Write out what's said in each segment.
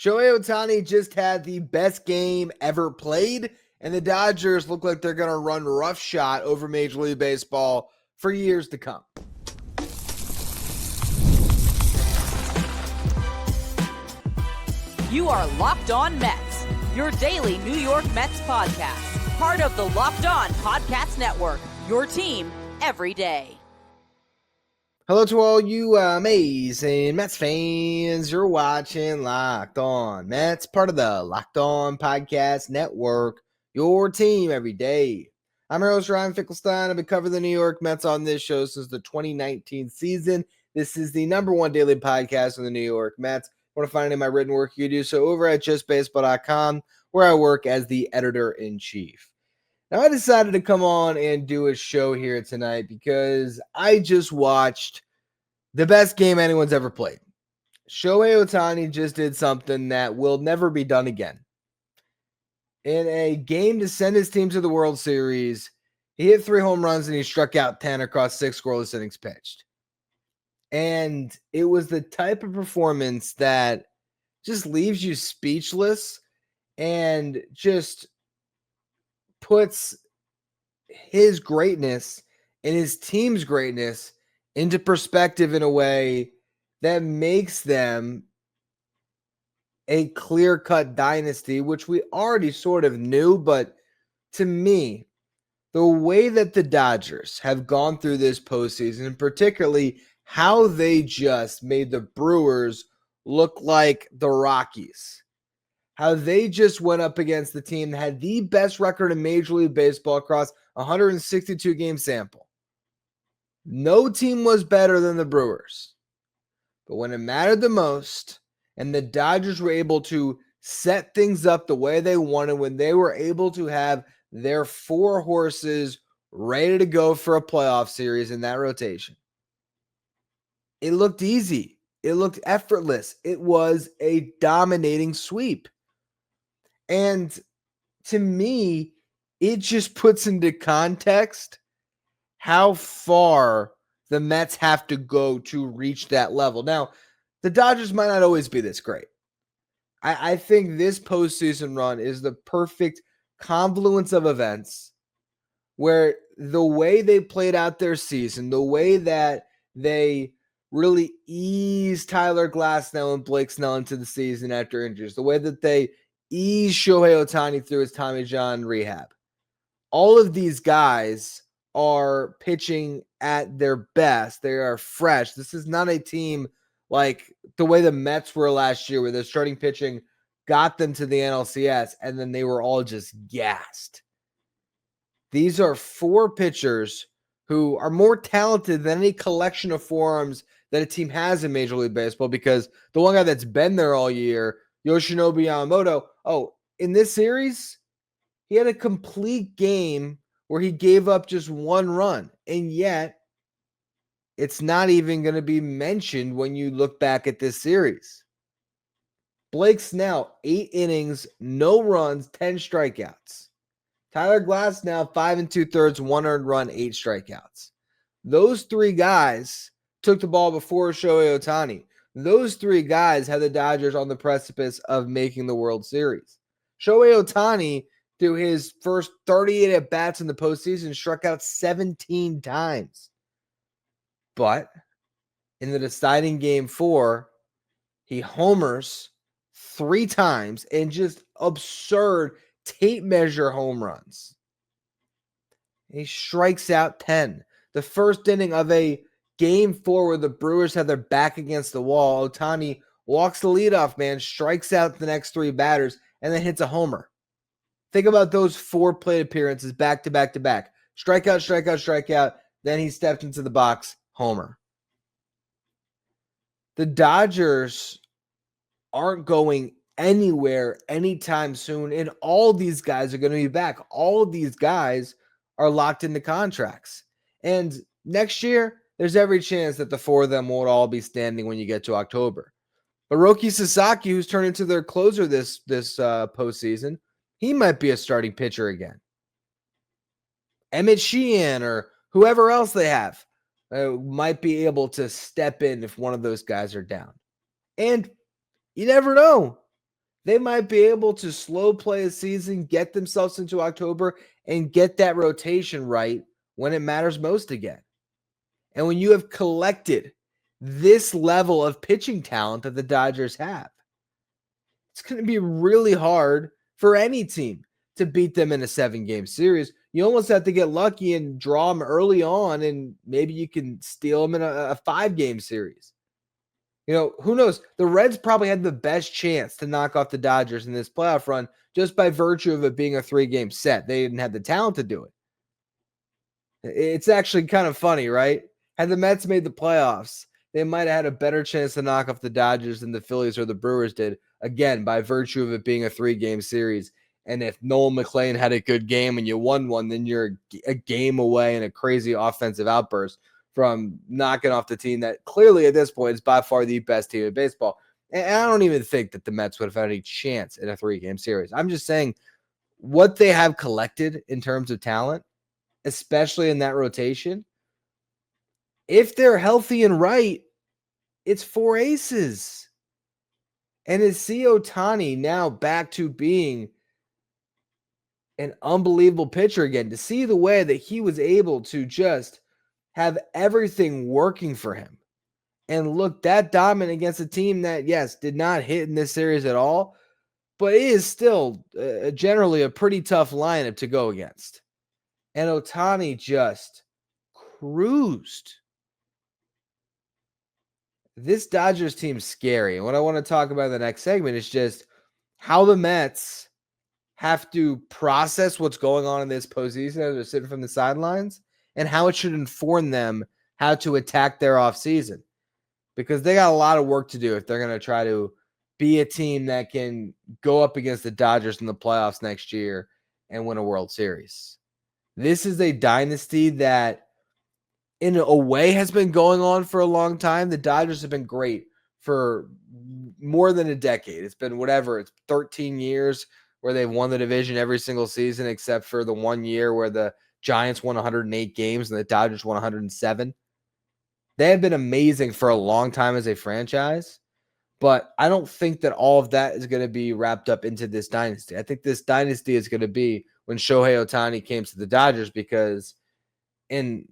Shohei Ohtani just had the best game ever played, and the Dodgers look like they're going to run roughshod over Major League Baseball for years to come. You are Locked On Mets, your daily New York Mets podcast. Part of the Locked On Podcast Network, your team every day. Hello to all you amazing Mets fans. You're watching Locked On Mets, part of the Locked On Podcast Network, your team every day. I'm your host, Ryan Finkelstein. I've been covering the New York Mets on this show since the 2019 season. This is the number one daily podcast on the New York Mets. Want to find any of my written work, you can do so over at justbaseball.com, where I work as the editor-in-chief. Now, I decided to come on and do a show here tonight because I just watched the best game anyone's ever played. Shohei Ohtani just did something that will never be done again. In a game to send his team to the World Series, he hit 3 home runs and he struck out 10 across 6 scoreless innings pitched. And it was the type of performance that just leaves you speechless and just puts his greatness and his team's greatness into perspective in a way that makes them a clear-cut dynasty, which we already sort of knew. But to me, the way that the Dodgers have gone through this postseason, and particularly how they just made the Brewers look like the Rockies, how they just went up against the team that had the best record in Major League Baseball across a 162-game sample. No team was better than the Brewers. But when it mattered the most, and the Dodgers were able to set things up the way they wanted, when they were able to have their 4 horses ready to go for a playoff series in that rotation, it looked easy. It looked effortless. It was a dominating sweep. And to me, it just puts into context how far the Mets have to go to reach that level. Now, the Dodgers might not always be this great. I think this postseason run is the perfect confluence of events where the way they played out their season, the way that they really eased Tyler Glasnow and Blake Snell into the season after injuries, the way that they eased Shohei Ohtani through his Tommy John rehab. All of these guys are pitching at their best. They are fresh. This is not a team like the way the Mets were last year, where their starting pitching got them to the NLCS and then they were all just gassed. These are 4 pitchers who are more talented than any collection of forearms that a team has in Major League Baseball, because the one guy that's been there all year, Yoshinobu Yamamoto, in this series, he had a complete game where he gave up just 1 run, and yet it's not even going to be mentioned when you look back at this series. Blake Snell, 8 innings, no runs, 10 strikeouts. Tyler Glasnow, 5 2/3, 1 earned run, 8 strikeouts. Those 3 guys took the ball before Shohei Ohtani. Those 3 guys had the Dodgers on the precipice of making the World Series. Shohei Ohtani, through his first 38 at-bats in the postseason, struck out 17 times. But in the deciding game 4, he homers 3 times and just absurd tape measure home runs. He strikes out 10. The first inning of a game 4 where the Brewers had their back against the wall, Ohtani walks the leadoff man, strikes out the next 3 batters, and then hits a homer. Think about those 4 plate appearances back to back to back. Strikeout, strikeout, strikeout. Then he stepped into the box, homer. The Dodgers aren't going anywhere anytime soon, and all these guys are going to be back. All of these guys are locked into contracts. And next year, there's every chance that the 4 of them won't all be standing when you get to October. But Roki Sasaki, who's turned into their closer this postseason, he might be a starting pitcher again. Emmett Sheehan or whoever else they have might be able to step in if one of those guys are down. And you never know. they might be able to slow play a season, get themselves into October, and get that rotation right when it matters most again. And when you have collected this level of pitching talent that the Dodgers have, it's going to be really hard for any team to beat them in a 7-game series. You almost have to get lucky and draw them early on, and maybe you can steal them in a 5-game series. Who knows? The Reds probably had the best chance to knock off the Dodgers in this playoff run just by virtue of it being a 3-game set. They didn't have the talent to do it. It's actually kind of funny, right? Had the Mets made the playoffs, they might have had a better chance to knock off the Dodgers than the Phillies or the Brewers did, again, by virtue of it being a 3-game series. And if Noel McLean had a good game and you won one, then you're a game away and a crazy offensive outburst from knocking off the team that clearly at this point is by far the best team in baseball. And I don't even think that the Mets would have had any chance in a 3-game series. I'm just saying what they have collected in terms of talent, especially in that rotation, if they're healthy and right, it's 4 aces. And to see Ohtani now back to being an unbelievable pitcher again, to see the way that he was able to just have everything working for him and look that dominant against a team that, yes, did not hit in this series at all, but it is still generally a pretty tough lineup to go against. And Ohtani just cruised. This Dodgers team's scary. And what I want to talk about in the next segment is just how the Mets have to process what's going on in this postseason as they're sitting from the sidelines and how it should inform them how to attack their offseason. Because they got a lot of work to do if they're going to try to be a team that can go up against the Dodgers in the playoffs next year and win a World Series. This is a dynasty that in a way has been going on for a long time. The Dodgers have been great for more than a decade. It's been it's 13 years where they've won the division every single season except for the 1 year where the Giants won 108 games and the Dodgers won 107. They have been amazing for a long time as a franchise, but I don't think that all of that is going to be wrapped up into this dynasty. I think this dynasty is going to be when Shohei Ohtani came to the Dodgers, because in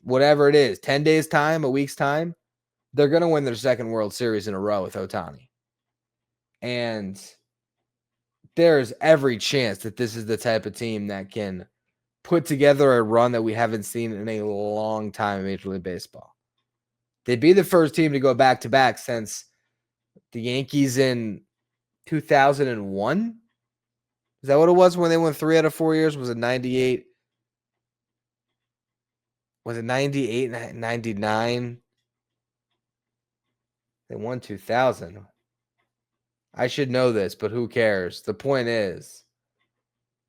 whatever it is, 10 days time, a week's time, they're going to win their second World Series in a row with Ohtani. And there's every chance that this is the type of team that can put together a run that we haven't seen in a long time in Major League Baseball. They'd be the first team to go back-to-back since the Yankees in 2001. Is that what it was when they won 3 out of 4 years? Was it 98? Was it 98, 99? They won 2000. I should know this, but who cares? The point is,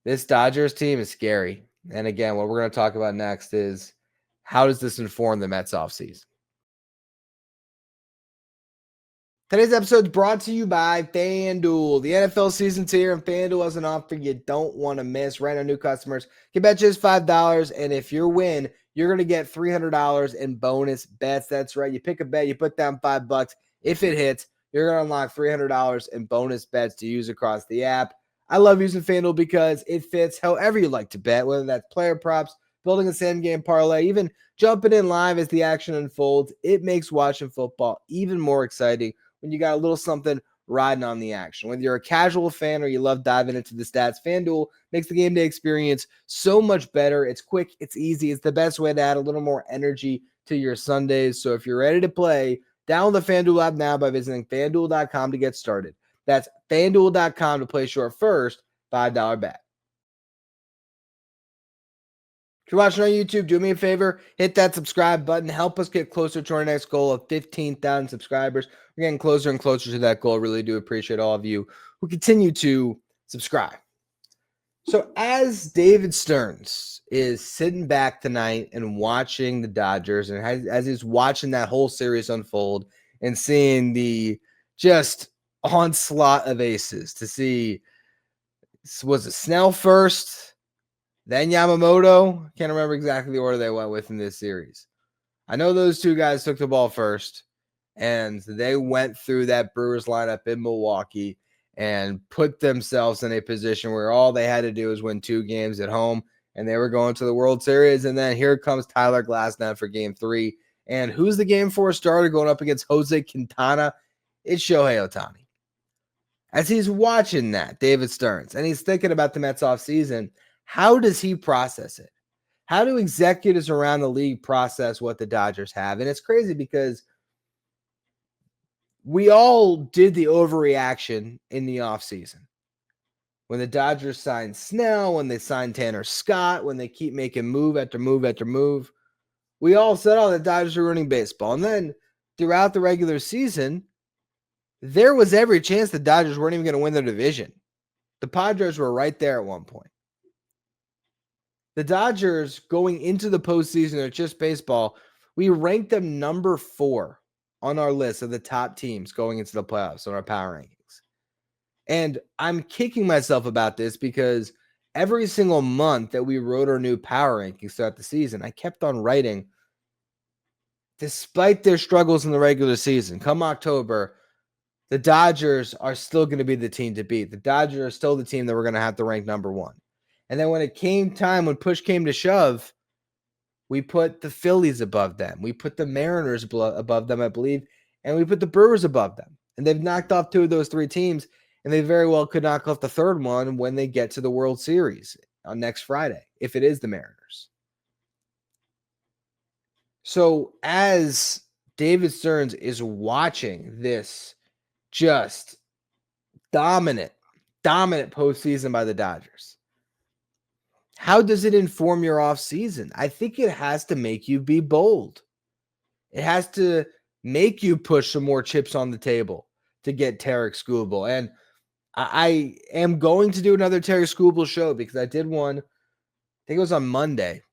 this Dodgers team is scary. And again, what we're going to talk about next is how does this inform the Mets offseason? Today's episode is brought to you by FanDuel. The NFL season's here, and FanDuel has an offer you don't want to miss. Right now, new customers can bet just $5, and if you win, you're going to get $300 in bonus bets. That's right. You pick a bet, you put down $5. If it hits, you're going to unlock $300 in bonus bets to use across the app. I love using FanDuel because it fits however you like to bet, whether that's player props, building a same game parlay, even jumping in live as the action unfolds. It makes watching football even more exciting when you got a little something riding on the action. Whether you're a casual fan or you love diving into the stats, FanDuel makes the game day experience so much better. It's quick, it's easy, it's the best way to add a little more energy to your Sundays. So if you're ready to play, download the FanDuel app now by visiting FanDuel.com to get started. That's FanDuel.com to place your first $5 bet. If you're watching on YouTube, do me a favor, hit that subscribe button. Help us get closer to our next goal of 15,000 subscribers. We're getting closer and closer to that goal. Really do appreciate all of you who continue to subscribe. So as David Stearns is sitting back tonight and watching the Dodgers, and as he's watching that whole series unfold and seeing the just onslaught of aces, to see, was it Snell first, then Yamamoto? Can't remember exactly the order they went with in this series. I know those two guys took the ball first, and they went through that Brewers lineup in Milwaukee and put themselves in a position where all they had to do was win 2 games at home, and they were going to the World Series. And then here comes Tyler Glasnow for Game 3. And who's the Game 4 starter going up against Jose Quintana? It's Shohei Ohtani. As he's watching that, David Stearns, and he's thinking about the Mets offseason, how does he process it? How do executives around the league process what the Dodgers have? And it's crazy because we all did the overreaction in the offseason. When the Dodgers signed Snell, when they signed Tanner Scott, when they keep making move after move after move, we all said, oh, the Dodgers are ruining baseball. And then throughout the regular season, there was every chance the Dodgers weren't even going to win the division. The Padres were right there at one point. The Dodgers going into the postseason of just baseball, we ranked them number 4 on our list of the top teams going into the playoffs on our power rankings. And I'm kicking myself about this because every single month that we wrote our new power rankings throughout the season, I kept on writing, despite their struggles in the regular season, come October, the Dodgers are still going to be the team to beat. The Dodgers are still the team that we're going to have to rank number 1. And then when it came time, when push came to shove, we put the Phillies above them. We put the Mariners above them, I believe, and we put the Brewers above them. And they've knocked off 2 of those 3 teams, and they very well could knock off the 3rd one when they get to the World Series on next Friday, if it is the Mariners. So as David Stearns is watching this just dominant postseason by the Dodgers, how does it inform your offseason? I think it has to make you be bold. It has to make you push some more chips on the table to get Tarek Skubal. And I am going to do another Tarek Skubal show because I did one, I think it was on Monday,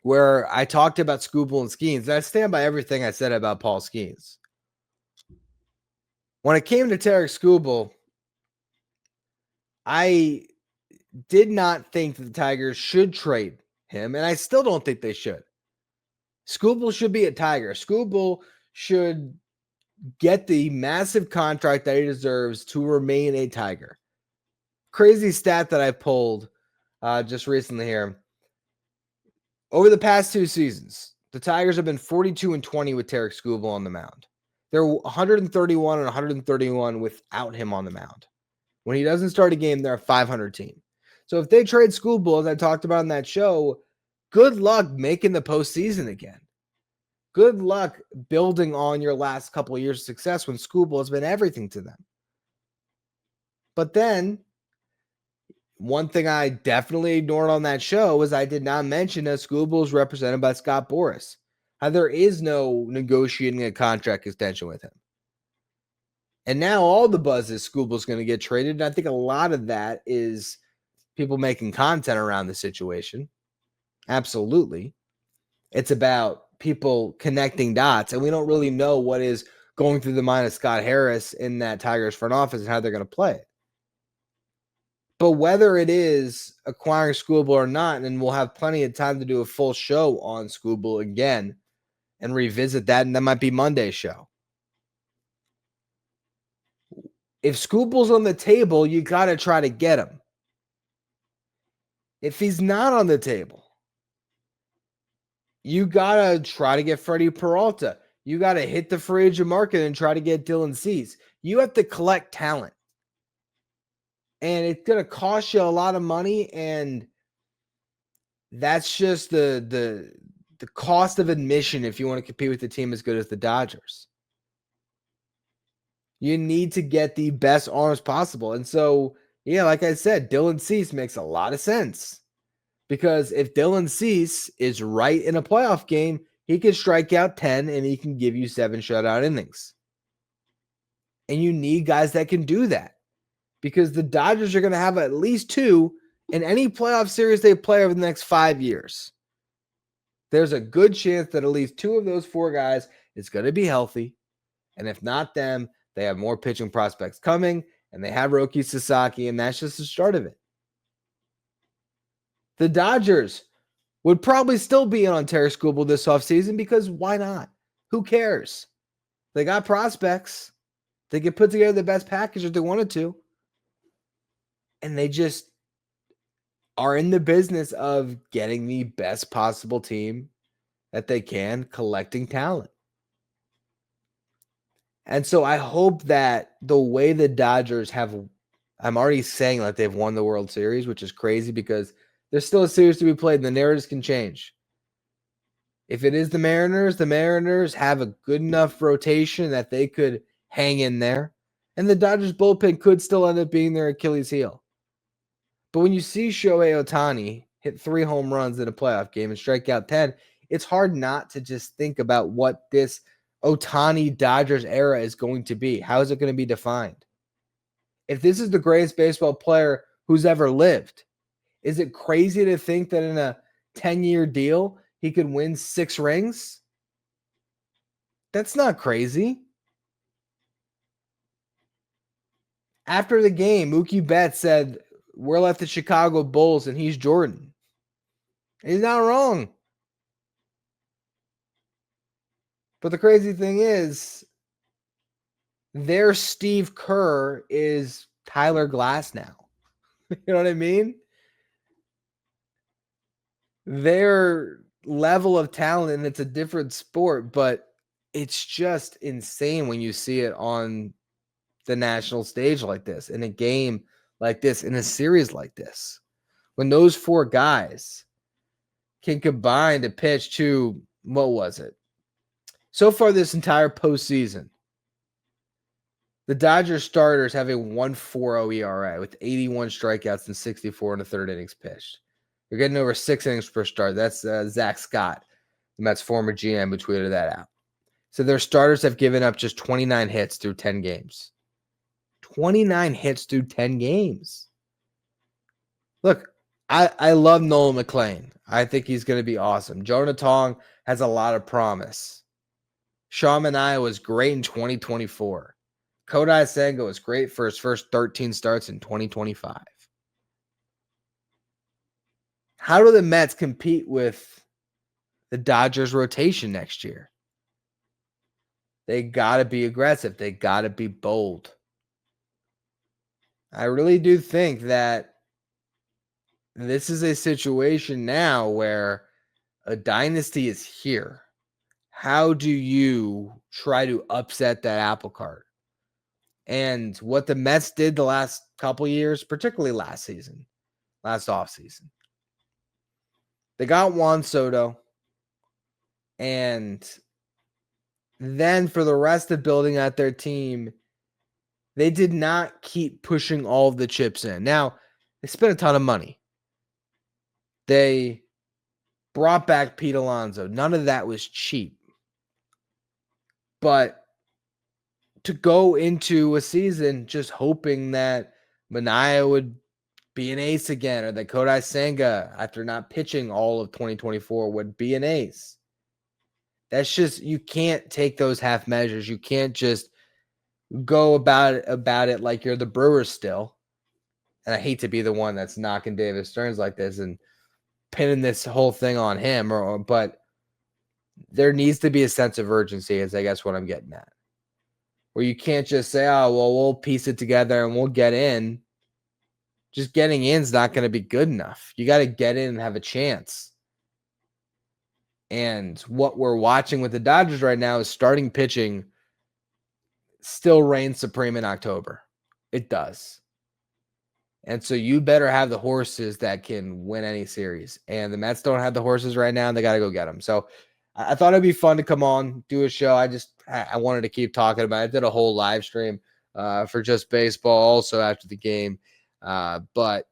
where I talked about Skubal and Skeens. And I stand by everything I said about Paul Skeens. When it came to Tarek Skubal, I did not think that the Tigers should trade him, and I still don't think they should. Skubal should be a Tiger. Skubal should get the massive contract that he deserves to remain a Tiger. Crazy stat that I pulled just recently here. Over the past 2 seasons, the Tigers have been 42-20 with Tarek Skubal on the mound. They're 131 and 131 without him on the mound. When he doesn't start a game, they're a 500 team. So if they trade Skubal, as I talked about in that show, good luck making the postseason again. Good luck building on your last couple of years of success when Skubal has been everything to them. But then, one thing I definitely ignored on that show was I did not mention that Skubal is represented by Scott Boras. How there is no negotiating a contract extension with him. And now all the buzz is Skubal's going to get traded. And I think a lot of that is people making content around the situation. Absolutely. It's about people connecting dots. And we don't really know what is going through the mind of Scott Harris in that Tigers front office and how they're going to play it. But whether it is acquiring Skubal or not, and we'll have plenty of time to do a full show on Skubal again and revisit that. And that might be Monday's show. If Skubal's on the table, you got to try to get him. If he's not on the table, you got to try to get Freddie Peralta. You got to hit the free agent market and try to get Dylan Cease. You have to collect talent. And it's going to cost you a lot of money, and that's just the cost of admission if you want to compete with a team as good as the Dodgers. You need to get the best arms possible. And so, yeah, like I said, Dylan Cease makes a lot of sense. Because if Dylan Cease is right in a playoff game, he can strike out 10 and he can give you 7 shutout innings. And you need guys that can do that. Because the Dodgers are going to have at least 2 in any playoff series they play over the next 5 years. There's a good chance that at least 2 of those 4 guys is going to be healthy. And if not them, they have more pitching prospects coming, and they have Roki Sasaki, and that's just the start of it. The Dodgers would probably still be in on Tarek Skubal this offseason because why not? Who cares? They got prospects. They could put together the best package if they wanted to. And they just are in the business of getting the best possible team that they can, collecting talent. And so I hope that the way the Dodgers have, I'm already saying that they've won the World Series, which is crazy because there's still a series to be played and the narratives can change. If it is the Mariners have a good enough rotation that they could hang in there. And the Dodgers bullpen could still end up being their Achilles heel. But when you see Shohei Ohtani hit 3 home runs in a playoff game and strike out 10, it's hard not to just think about what this Ohtani Dodgers era is going to be. How is it going to be defined? If this is the greatest baseball player who's ever lived, is it crazy to think that in a 10-year deal, he could win 6 rings? That's not crazy. After the game, Mookie Betts said, we're like the Chicago Bulls and he's Jordan. He's not wrong. But the crazy thing is, their Steve Kerr is Tyler Glasnow. You know what I mean? Their level of talent, and it's a different sport, but it's just insane when you see it on the national stage like this, in a game like this, in a series like this. When those 4 guys can combine to pitch to, what was it? So far this entire postseason, the Dodgers starters have a 1.40 ERA with 81 strikeouts and 64 in the 3rd innings pitched. They're getting over 6 innings per start. That's Zach Scott, the Mets' former GM, who tweeted that out. So their starters have given up just 29 hits through 10 games. 29 hits through 10 games. Look, I love Nolan McLean. I think he's going to be awesome. Jonah Tong has a lot of promise. Sean Manaea was great in 2024. Kodai Senga was great for his first 13 starts in 2025. How do the Mets compete with the Dodgers rotation next year? They got to be aggressive. They got to be bold. I really do think that this is a situation now where a dynasty is here. How do you try to upset that apple cart? And what the Mets did the last couple years, particularly last offseason, they got Juan Soto. And then for the rest of building out their team, they did not keep pushing all of the chips in. Now, they spent a ton of money. They brought back Pete Alonso. None of that was cheap. But to go into a season just hoping that Manaea would be an ace again, or that Kodai Senga, after not pitching all of 2024, would be an ace. That's just, you can't take those half measures. You can't just go about it like you're the Brewers still. And I hate to be the one that's knocking David Stearns like this and pinning this whole thing on him, but there needs to be a sense of urgency, is I guess what I'm getting at. Where you can't just say, oh, well, we'll piece it together and we'll get in. Just getting in is not going to be good enough. You got to get in and have a chance. And what we're watching with the Dodgers right now is starting pitching still reigns supreme in October. It does. And so you better have the horses that can win any series. And the Mets don't have the horses right now, and they got to go get them. So I thought it'd be fun to come on, do a show. I wanted to keep talking about it. I did a whole live stream for Just Baseball also after the game. But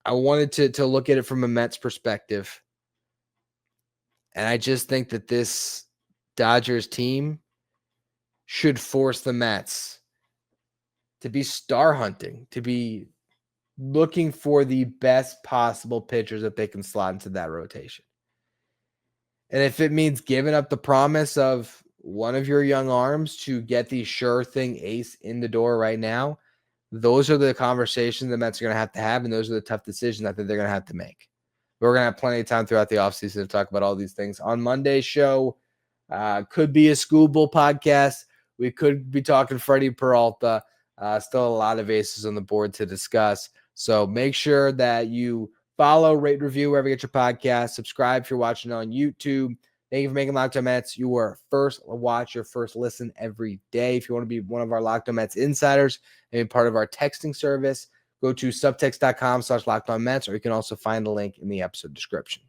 I wanted to look at it from a Mets perspective. And I just think that this Dodgers team should force the Mets to be star hunting, to be looking for the best possible pitchers that they can slot into that rotation. And if it means giving up the promise of one of your young arms to get the sure thing ace in the door right now, those are the conversations the Mets are going to have, and those are the tough decisions I think they're going to have to make. We're going to have plenty of time throughout the offseason to talk about all these things. On Monday's show, could be a School Bowl podcast We could be talking Freddie Peralta. Still a lot of aces on the board to discuss. So make sure that you follow, rate, review wherever you get your podcast. Subscribe if you're watching on YouTube. Thank you for making Locked On Mets your first watch, your first listen every day. If you want to be one of our Locked On Mets insiders and be part of our texting service, go to subtext.com/LockedOnMets, or you can also find the link in the episode description.